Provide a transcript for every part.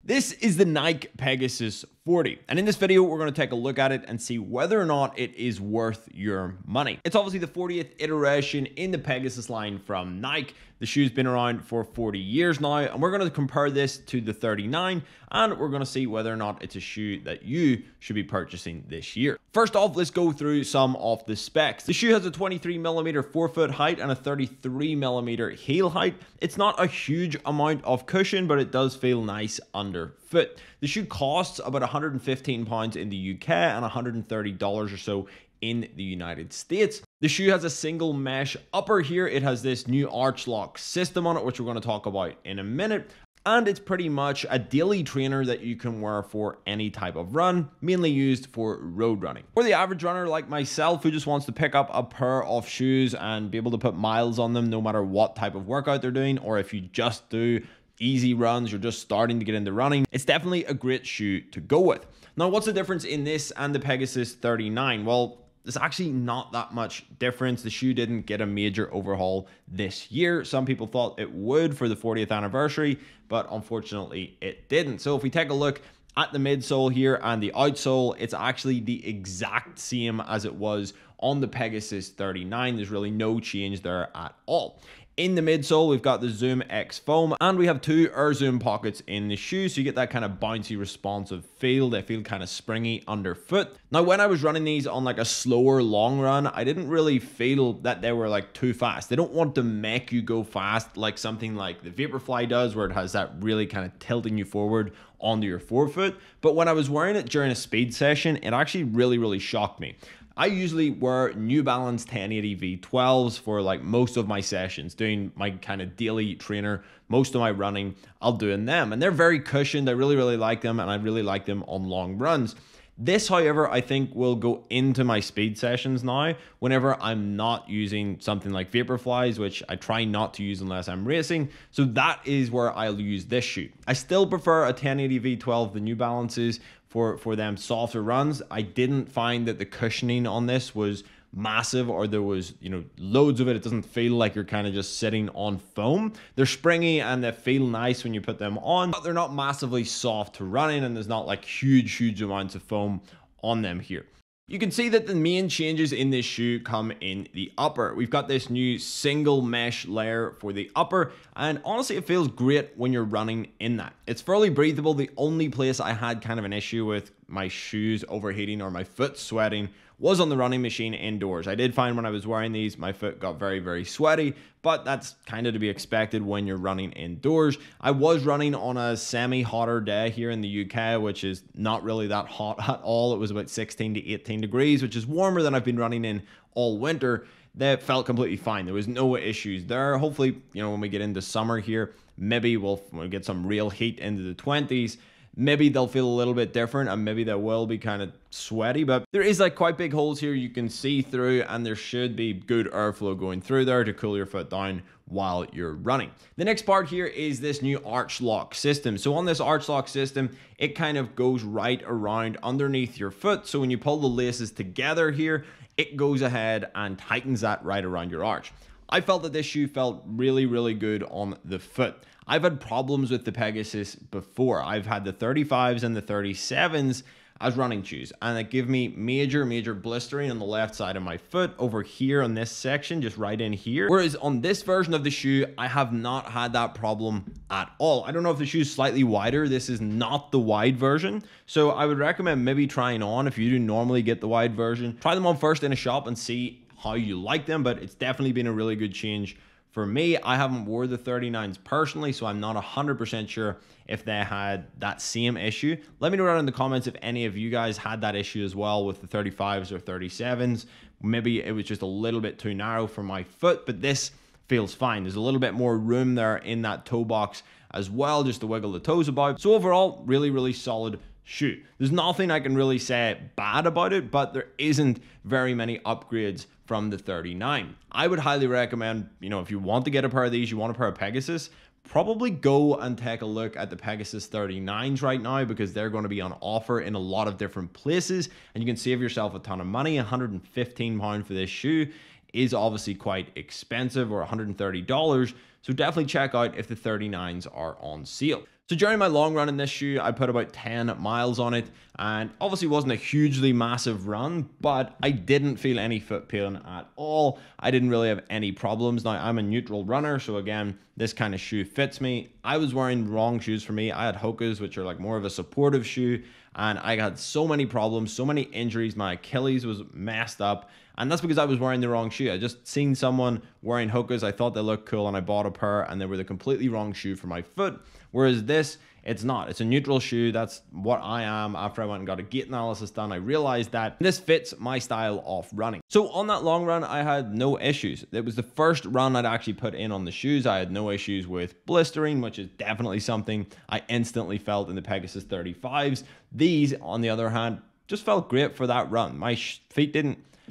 This is the Nike Pegasus 40, and in this video we're going to take a look at it and see whether or not it is worth your money. It's obviously the 40th iteration in the Pegasus line from Nike. The shoe's been around for 40 years now, and we're going to compare this to the 39, and we're going to see whether or not it's a shoe that you should be purchasing this year. First off, let's go through some of the specs. The shoe has a 23mm forefoot height and a 33mm heel height. It's not a huge amount of cushion, but it does feel nice underfoot. The shoe costs about £115 in the UK and $130 or so in the United States. The shoe has a single mesh upper here. It has this new arch lock system on it, which we're going to talk about in a minute. And it's pretty much a daily trainer that you can wear for any type of run, mainly used for road running. For the average runner like myself who just wants to pick up a pair of shoes and be able to put miles on them no matter what type of workout they're doing, or if you just do easy runs, you're just starting to get into running, it's definitely a great shoe to go with. Now, what's the difference in this and the Pegasus 39? Well, there's actually not that much difference. The shoe didn't get a major overhaul this year. Some people thought it would for the 40th anniversary, but unfortunately it didn't. So if we take a look at the midsole here and the outsole, it's actually the exact same as it was on the Pegasus 39. There's really no change there at all. In the midsole, we've got the Zoom X foam, and we have two Air Zoom pockets in the shoe, so you get that kind of bouncy, responsive feel. They feel kind of springy underfoot. Now, when I was running these on like a slower long run, I didn't really feel that they were like too fast. They don't want to make you go fast like something like the Vaporfly does, where it has that really kind of tilting you forward onto your forefoot. But when I was wearing it during a speed session, it actually really shocked me. I usually wear New Balance 1080 V12s for like most of my sessions, doing my kind of daily trainer. Most of my running, I'll do in them, and they're very cushioned. I really like them, and I really like them on long runs. This, however, I think will go into my speed sessions now whenever I'm not using something like Vaporflies, which I try not to use unless I'm racing. So that is where I'll use this shoe. I still prefer a 1080 V12, the New Balances, for them softer runs. I didn't find that the cushioning on this was massive, or there was, you know, loads of it. It doesn't feel like you're kind of just sitting on foam. They're springy and they feel nice when you put them on, but they're not massively soft to run in, and there's not like huge amounts of foam on them here. You can see that the main changes in this shoe come in the upper. We've got this new single mesh layer for the upper, and honestly, it feels great when you're running in that. It's fairly breathable. The only place I had kind of an issue with my shoes overheating or my foot sweating was on the running machine indoors. I did find when I was wearing these, my foot got very sweaty, but that's kind of to be expected when you're running indoors. I was running on a semi-hotter day here in the UK, which is not really that hot at all. It was about 16 to 18 degrees, which is warmer than I've been running in all winter. That felt completely fine. There was no issues there. Hopefully, you know, when we get into summer here, maybe we'll get some real heat into the 20s. Maybe they'll feel a little bit different, and maybe they will be kind of sweaty, but there is like quite big holes here you can see through, and there should be good airflow going through there to cool your foot down while you're running. The next part here is this new arch lock system. So on this arch lock system, it kind of goes right around underneath your foot. So when you pull the laces together here, it goes ahead and tightens that right around your arch. I felt that this shoe felt really good on the foot. I've had problems with the Pegasus before. I've had the 35s and the 37s as running shoes, and it gave me major blistering on the left side of my foot over here on this section, just right in here. Whereas on this version of the shoe, I have not had that problem at all. I don't know if the shoe's slightly wider. This is not the wide version, so I would recommend maybe trying on, if you do normally get the wide version, try them on first in a shop and see how you like them. But it's definitely been a really good change for me. I haven't wore the 39s personally, so I'm not 100% sure if they had that same issue. Let me know down in the comments if any of you guys had that issue as well with the 35s or 37s. Maybe it was just a little bit too narrow for my foot, but this feels fine. There's a little bit more room there in that toe box as well, just to wiggle the toes about. So overall, really solid shoe. There's nothing I can really say bad about it, but there isn't very many upgrades from the 39. I would highly recommend, you know, if you want to get a pair of these, you want a pair of Pegasus, probably go and take a look at the Pegasus 39s right now, because they're going to be on offer in a lot of different places, and you can save yourself a ton of money. £115 for this shoe is obviously quite expensive, or $130. So definitely check out if the 39s are on sale. So during my long run in this shoe, I put about 10 miles on it, and obviously wasn't a hugely massive run, but I didn't feel any foot pain at all. I didn't really have any problems. Now, I'm a neutral runner, so again, this kind of shoe fits me. I was wearing wrong shoes for me. I had Hoka's, which are like more of a supportive shoe, and I had so many problems, so many injuries. My Achilles was messed up, and that's because I was wearing the wrong shoe. I just seen someone wearing Hoka's. I thought they looked cool, and I bought a pair, and they were the completely wrong shoe for my foot. Whereas this, it's not. It's a neutral shoe. That's what I am. After I went and got a gait analysis done, I realized that this fits my style of running. So on that long run, I had no issues. It was the first run I'd actually put in on the shoes. I had no issues with blistering, which is definitely something I instantly felt in the Pegasus 35s. These, on the other hand, just felt great for that run. My feet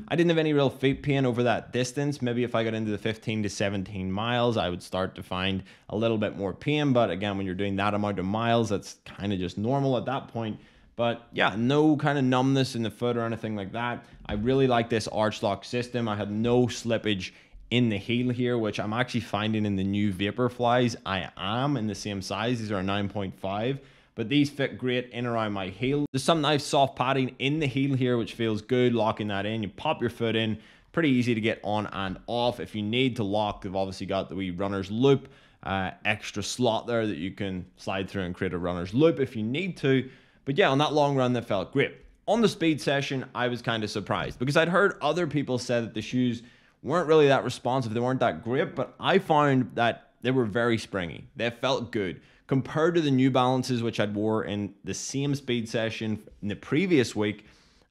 I didn't have any real feet pain over that distance. Maybe if I got into the 15 to 17 miles, I would start to find a little bit more pain. But again, when you're doing that amount of miles, that's kind of just normal at that point. But yeah, no kind of numbness in the foot or anything like that. I really like this arch lock system. I had no slippage in the heel here, which I'm actually finding in the new Vaporflies. I am in the same size. These are a 9.5. But these fit great in around my heel. There's some nice soft padding in the heel here, which feels good, locking that in. You pop your foot in, pretty easy to get on and off. If you need to lock, they've obviously got the wee runner's loop, extra slot there that you can slide through and create a runner's loop if you need to. But yeah, on that long run, that felt great. On the speed session, I was kind of surprised because I'd heard other people say that the shoes weren't really that responsive. They weren't that great, but I found that they were very springy. They felt good. Compared to the New Balances, which I'd wore in the same speed session in the previous week,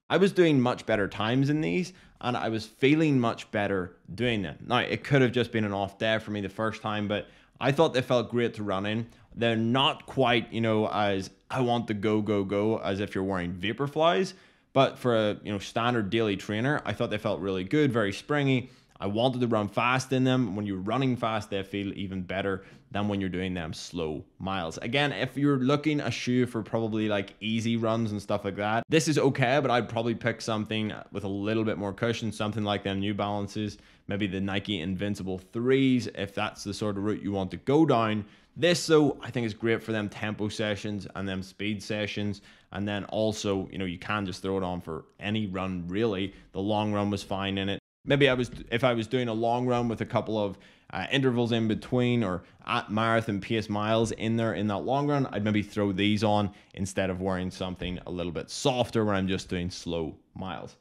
I was doing much better times in these, and I was feeling much better doing them. Now, it could have just been an off day for me the first time, but I thought they felt great to run in. They're not quite, as I want to go, as if you're wearing Vaporflies, but for a, standard daily trainer, I thought they felt really good, very springy. I wanted to run fast in them. When you're running fast, they feel even better than when you're doing them slow miles. Again, if you're looking a shoe for probably like easy runs and stuff like that, this is okay, but I'd probably pick something with a little bit more cushion, something like them New Balances, maybe the Nike Invincible 3s, if that's the sort of route you want to go down. This, though, I think is great for them tempo sessions and them speed sessions. And then also, you can just throw it on for any run, really. The long run was fine in it. Maybe if I was doing a long run with a couple of intervals in between or at marathon pace miles in there in that long run, I'd maybe throw these on instead of wearing something a little bit softer when I'm just doing slow miles.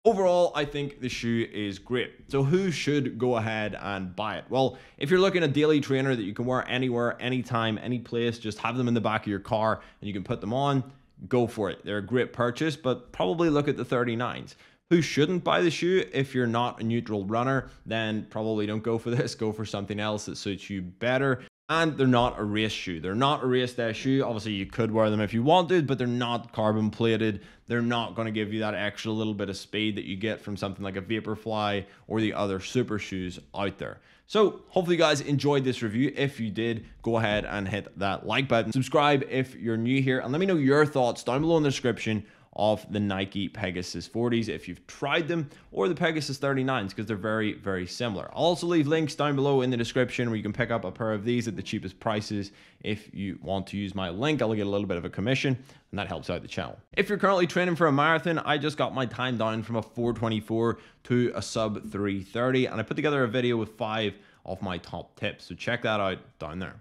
Overall, I think the shoe is great. So who should go ahead and buy it? Well, if you're looking at a daily trainer that you can wear anywhere, anytime, any place, just have them in the back of your car and you can put them on, go for it. They're a great purchase, but probably look at the 39s. Who shouldn't buy the shoe? If you're not a neutral runner, then probably don't go for this. Go for something else that suits you better. And they're not a race shoe. They're not a race day shoe. Obviously, you could wear them if you wanted, but they're not carbon plated. They're not going to give you that extra little bit of speed that you get from something like a Vaporfly or the other super shoes out there. So hopefully you guys enjoyed this review. If you did, go ahead and hit that like button. Subscribe if you're new here, and let me know your thoughts down below in the description of the Nike Pegasus 40s if you've tried them, or the Pegasus 39s, because they're very, very similar. I'll also leave links down below in the description where you can pick up a pair of these at the cheapest prices. If you want to use my link, I'll get a little bit of a commission, and that helps out the channel. If you're currently training for a marathon, I just got my time down from a 4:24 to a sub 3:30, and I put together a video with 5 of my top tips, so check that out down there.